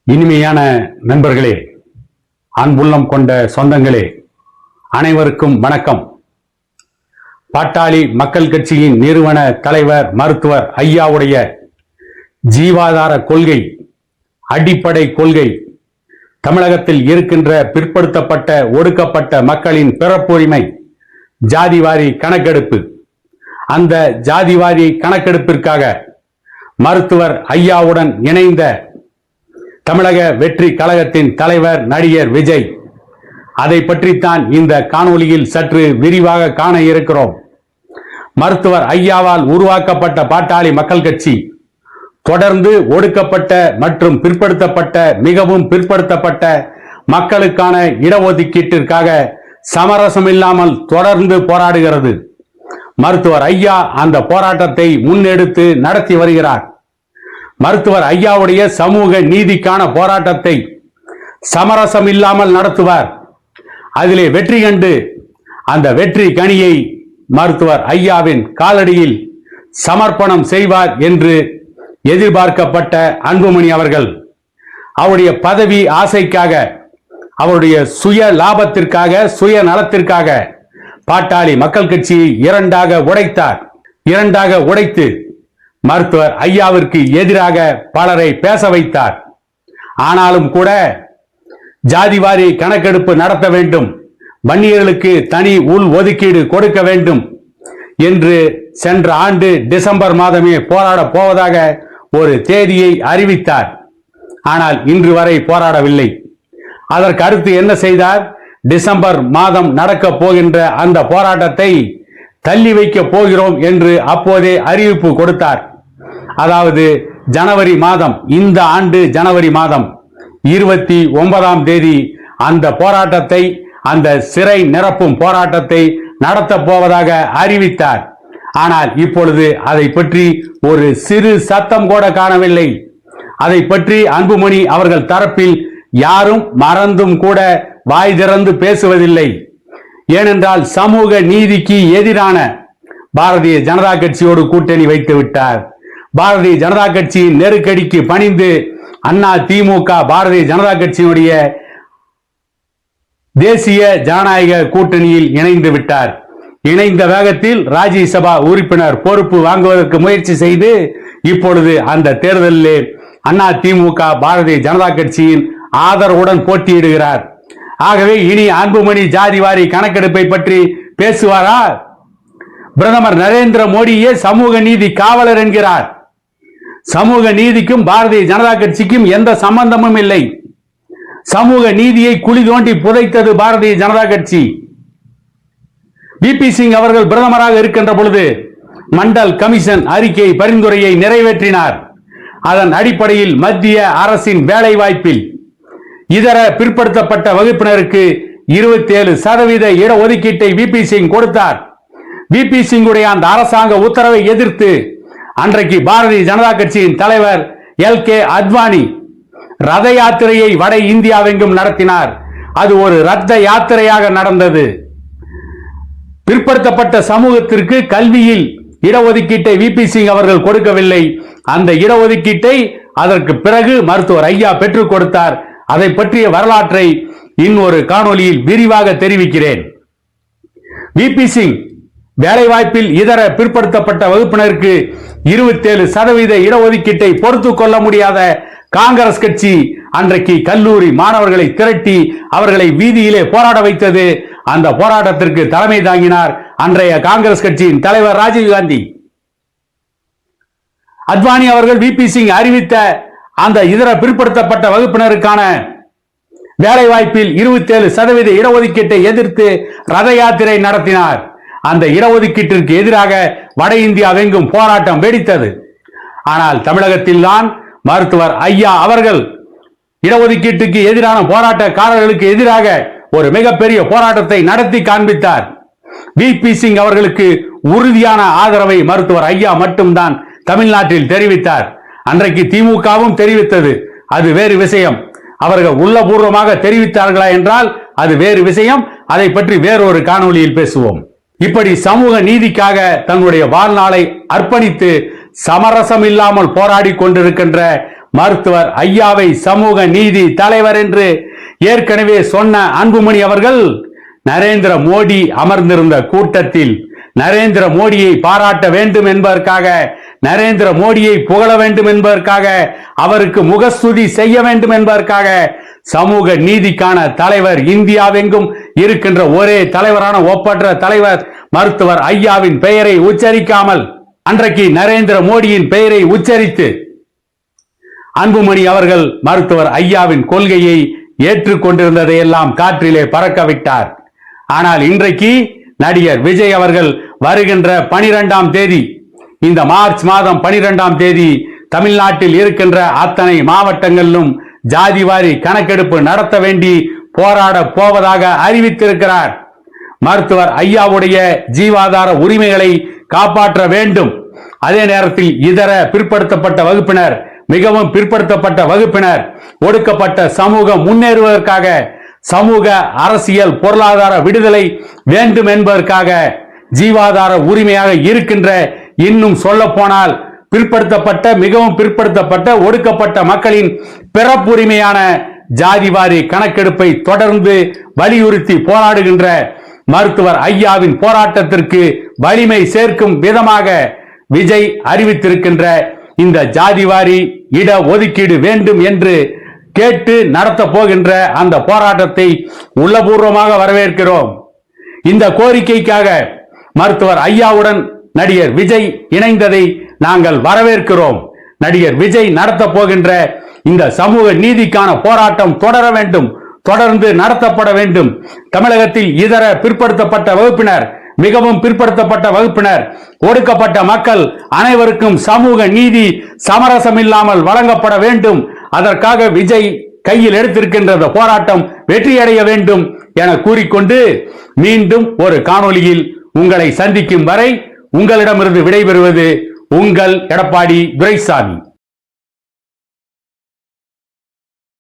இனிமையான நண்பர்களே, அன்புள்ளம் கொண்ட சொந்தங்களே, அனைவருக்கும் வணக்கம். பாட்டாளி மக்கள் கட்சியின் நிறுவன தலைவர் மருத்துவர் ஐயாவுடைய ஜீவாதார கொள்கை, அடிப்படை கொள்கை, தமிழகத்தில் இருக்கின்ற பிற்படுத்தப்பட்ட ஒடுக்கப்பட்ட மக்களின் பிறப்புரிமை ஜாதிவாரி கணக்கெடுப்பு. அந்த ஜாதிவாரி கணக்கெடுப்பிற்காக மருத்துவர் ஐயாவுடன் இணைந்த தமிழக வெற்றி கழகத்தின் தலைவர் நடிகர் விஜய், அதை பற்றித்தான் இந்த காணொளியில் சற்று விரிவாக காண இருக்கிறோம். மருத்துவர் ஐயாவால் உருவாக்கப்பட்ட பாட்டாளி மக்கள் கட்சி தொடர்ந்து ஒடுக்கப்பட்ட மற்றும் பிற்படுத்தப்பட்ட, மிகவும் பிற்படுத்தப்பட்ட மக்களுக்கான இடஒதுக்கீட்டிற்காக சமரசம் இல்லாமல் தொடர்ந்து போராடுகிறது. மருத்துவர் ஐயா அந்த போராட்டத்தை முன்னெடுத்து நடத்தி வருகிறார். மருத்துவர் ஐயாவுடைய சமூக நீதிக்கான போராட்டத்தை சமரசம் இல்லாமல் நடத்துவார். அதிலே வெற்றி கண்டு அந்த வெற்றி கனியை மருத்துவர் ஐயாவின் காலடியில் சமர்ப்பணம் செய்வார் என்று எதிர்பார்க்கப்பட்ட அன்புமணி அவர்கள் அவருடைய பதவி ஆசைக்காக, அவருடைய சுய லாபத்திற்காக, சுய நலத்திற்காக பாட்டாளி மக்கள் கட்சியை இரண்டாக உடைத்து மருத்துவர் ஐயாவிற்கு எதிராக பலரை பேச வைத்தார். ஆனாலும் கூட ஜாதிவாரி கணக்கெடுப்பு நடத்த வேண்டும், வன்னியர்களுக்கு தனி உள் ஒதுக்கீடு கொடுக்க வேண்டும் என்று சென்ற ஆண்டு டிசம்பர் மாதமே போராட போவதாக ஒரு தேதியை அறிவித்தார். ஆனால் இன்று வரை போராடவில்லை. அதற்கு அடுத்து என்ன செய்தார்? டிசம்பர் மாதம் நடக்க போகின்ற அந்த போராட்டத்தை தள்ளி வைக்க போகிறோம் என்று அப்போதே அறிவிப்பு கொடுத்தார். அதாவது ஜனவரி மாதம், இந்த ஆண்டு ஜனவரி மாதம் 29ஆம் தேதி அந்த போராட்டத்தை, அந்த சிறை நிரப்பும் போராட்டத்தை நடத்தப் போவதாக அறிவித்தார். ஆனால் இப்பொழுது அதை பற்றி ஒரு சிறு சத்தம் கூட காணவில்லை. அதை பற்றி அன்புமணி அவர்கள் தரப்பில் யாரும் மறந்தும் கூட வாய் திறந்து பேசுவதில்லை. ஏனென்றால் சமூக நீதிக்கு எதிரான பாரதிய ஜனதா கட்சியோடு கூட்டணி வைத்து விட்டார். பாரதிய ஜனதா கட்சியின் நெருக்கடிக்கு பணிந்து அண்ணா திமுக பாரதிய ஜனதா கட்சியினுடைய தேசிய ஜனநாயக கூட்டணியில் இணைந்து விட்டார். இணைந்த வேகத்தில் ராஜ்யசபா உறுப்பினர் பொறுப்பு வாங்குவதற்கு முயற்சி செய்து இப்பொழுது அந்த தேர்தலிலே அண்ணா திமுக பாரதிய ஜனதா கட்சியின் ஆதரவுடன் போட்டியிடுகிறார். ஆகவே இனி அன்புமணி ஜாதிவாரி கணக்கெடுப்பை பற்றி பேசுவாரா? பிரதமர் நரேந்திர மோடியே சமூக நீதி காவலர் என்கிறார். சமூக நீதிக்கும் பாரதிய ஜனதா கட்சிக்கும் எந்த சம்பந்தமும் இல்லை. சமூக நீதியை குழி தோண்டி புதைத்தது பாரதிய ஜனதா கட்சி. விபி சிங் அவர்கள் பிரதமராக இருக்கின்ற பொழுது மண்டல் கமிஷன் அறிக்கை பரிந்துரையை நிறைவேற்றினார். அதன் அடிப்படையில் மத்திய அரசின் வேலை வாய்ப்பில் இதர பிற்படுத்தப்பட்ட வகுப்பினருக்கு 27% இடஒதுக்கீட்டை விபி சிங் கொடுத்தார். விபி சிங்குடைய அந்த அரசாங்க உத்தரவை எதிர்த்து அன்றைக்கு பாரதிய ஜனதா கட்சியின் தலைவர் LK அத்வானி ரத யாத்திரையை வட இந்தியாவெங்கும் நடத்தினார். அது ஒரு ரத்த யாத்திரையாக நடந்தது. பிற்படுத்தப்பட்ட சமூகத்திற்கு கல்வியில் இடஒதுக்கீட்டை விபி சிங் அவர்கள் கொடுக்கவில்லை. அந்த இடஒதுக்கீட்டை அதற்கு பிறகு மருத்துவர் ஐயா பெற்றுக் கொடுத்தார். அதை பற்றிய வரலாற்றை இன்னொரு காணொலியில் விரிவாக தெரிவிக்கிறேன். விபி சிங் வேலைவாய்ப்பில் இதர பிற்படுத்தப்பட்ட வகுப்பினருக்கு 27% இடஒதுக்கீட்டை பொறுத்துக் கொள்ள முடியாத காங்கிரஸ் கட்சி அன்றைக்கு கல்லூரி மாணவர்களை திரட்டி அவர்களை வீதியிலே போராட வைத்தது. அந்த போராட்டத்திற்கு தலைமை தாங்கினார் அன்றைய காங்கிரஸ் கட்சியின் தலைவர் ராஜீவ்காந்தி. அத்வானி அவர்கள் விபி சிங் அறிவித்த அந்த இதர பிற்படுத்தப்பட்ட வகுப்பினருக்கான வேலைவாய்ப்பில் 27% இடஒதுக்கீட்டை எதிர்த்து ரத யாத்திரை நடத்தினார். அந்த இடஒதுக்கீட்டிற்கு எதிராக வட இந்தியாவெங்கும் போராட்டம் வெடித்தது. ஆனால் தமிழகத்தில் தான் மருத்துவர் ஐயா அவர்கள் இடஒதுக்கீட்டுக்கு எதிரான போராட்டக்காரர்களுக்கு எதிராக ஒரு மிகப்பெரிய போராட்டத்தை நடத்தி காண்பித்தார். விபி சிங் அவர்களுக்கு உறுதியான ஆதரவை மருத்துவர் ஐயா மட்டும்தான் தமிழ்நாட்டில் தெரிவித்தார். அன்றைக்கு திமுகவும் தெரிவித்தது, அது வேறு விஷயம். அவர்கள் உள்ளபூர்வமாக தெரிவித்தார்களா என்றால் அது வேறு விஷயம். அதை பற்றி வேறொரு காணொளியில் பேசுவோம். இப்படி சமூக நீதிக்காக தன்னுடைய வாழ்நாளை அர்ப்பணித்து சமரசம் இல்லாமல் போராடி கொண்டிருக்கின்ற மருத்துவர் ஐயாவை சமூக நீதி தலைவர் என்று ஏற்கனவே சொன்ன அன்புமணி அவர்கள் நரேந்திர மோடி அமர்ந்திருந்த கூட்டத்தில் நரேந்திர மோடியை பாராட்ட வேண்டும் என்பதற்காக, நரேந்திர மோடியை புகழ வேண்டும் என்பதற்காக, அவருக்கு முகஸ்துதி செய்ய வேண்டும் என்பதற்காக சமூக நீதிக்கான தலைவர், இந்தியாவெங்கும் இருக்கின்ற ஒரே தலைவரான ஒப்பற்ற தலைவர் மருத்துவர் ஐயாவின் பெயரை உச்சரிக்காமல் அன்றைக்கு நரேந்திர மோடியின் பெயரை உச்சரித்து அன்புமணி அவர்கள் மருத்துவர் ஐயாவின் கொள்கையை ஏற்றுக்கொண்டிருந்ததை எல்லாம் காற்றிலே பறக்க விட்டார். ஆனால் இன்றைக்கு நடிகர் விஜய் அவர்கள் வருகின்ற 12ஆம் தேதி, இந்த மார்ச் மாதம் 12ஆம் தேதி தமிழ்நாட்டில் இருக்கின்ற அத்தனை மாவட்டங்களிலும் ஜாதிவாரி கணக்கெடுப்பு நடத்த வேண்டி போராட போவதாக அறிவித்திருக்கிறார். மருத்துவர் ஐயாவுடைய ஜீவாதார உரிமைகளை காப்பாற்ற வேண்டும். அதே நேரத்தில் இதர பிற்படுத்தப்பட்ட வகுப்பினர், மிகவும் பிற்படுத்தப்பட்ட வகுப்பினர், ஒடுக்கப்பட்ட சமூகம் முன்னேறுவதற்காக, சமூக அரசியல் பொருளாதார விடுதலை வேண்டும் என்பதற்காக ஜீவாதார உரிமையாக இருக்கின்ற, இன்னும் சொல்ல போனால் பிற்படுத்தப்பட்ட, மிகவும் பிற்படுத்தப்பட்ட ஒடுக்கப்பட்ட மக்களின் பிறப்புரிமையான ஜாதிவாரி கணக்கெடுப்பை தொடர்ந்து வலியுறுத்தி போராடுகின்ற மருத்துவர் ஐயாவின் போராட்டத்திற்கு வலிமை சேர்க்கும் விதமாக விஜய் அறிவித்திருக்கின்ற இந்த ஜாதிவாரி இட ஒதுக்கீடு வேண்டும் என்று கேட்டு நடத்த போகின்ற அந்த போராட்டத்தை உள்ளபூர்வமாக வரவேற்கிறோம். இந்த கோரிக்கைக்காக மருத்துவர் ஐயாவுடன் நடிகர் விஜய் இணைந்ததை நாங்கள் வரவேற்கிறோம். நடிகர் விஜய் நடத்த போகின்ற இந்த சமூக நீதிக்கான போராட்டம் தொடர வேண்டும், தொடர்ந்து நடத்தப்பட வேண்டும். தமிழகத்தில் இதர பிற்படுத்தப்பட்ட வகுப்பினர், மிகவும் பிற்படுத்தப்பட்ட வகுப்பினர், ஒடுக்கப்பட்ட மக்கள் அனைவருக்கும் சமூக நீதி சமரசம் இல்லாமல் வழங்கப்பட வேண்டும். அதற்காக விஜய் கையில் எடுத்திருக்கின்ற போராட்டம் வெற்றியடைய வேண்டும் என கூறிக்கொண்டு மீண்டும் ஒரு காணொளியில் உங்களை சந்திக்கும் வரை உங்களிடமிருந்து விடைபெறுவது உங்கள் எடப்பாடி துரைசாமி.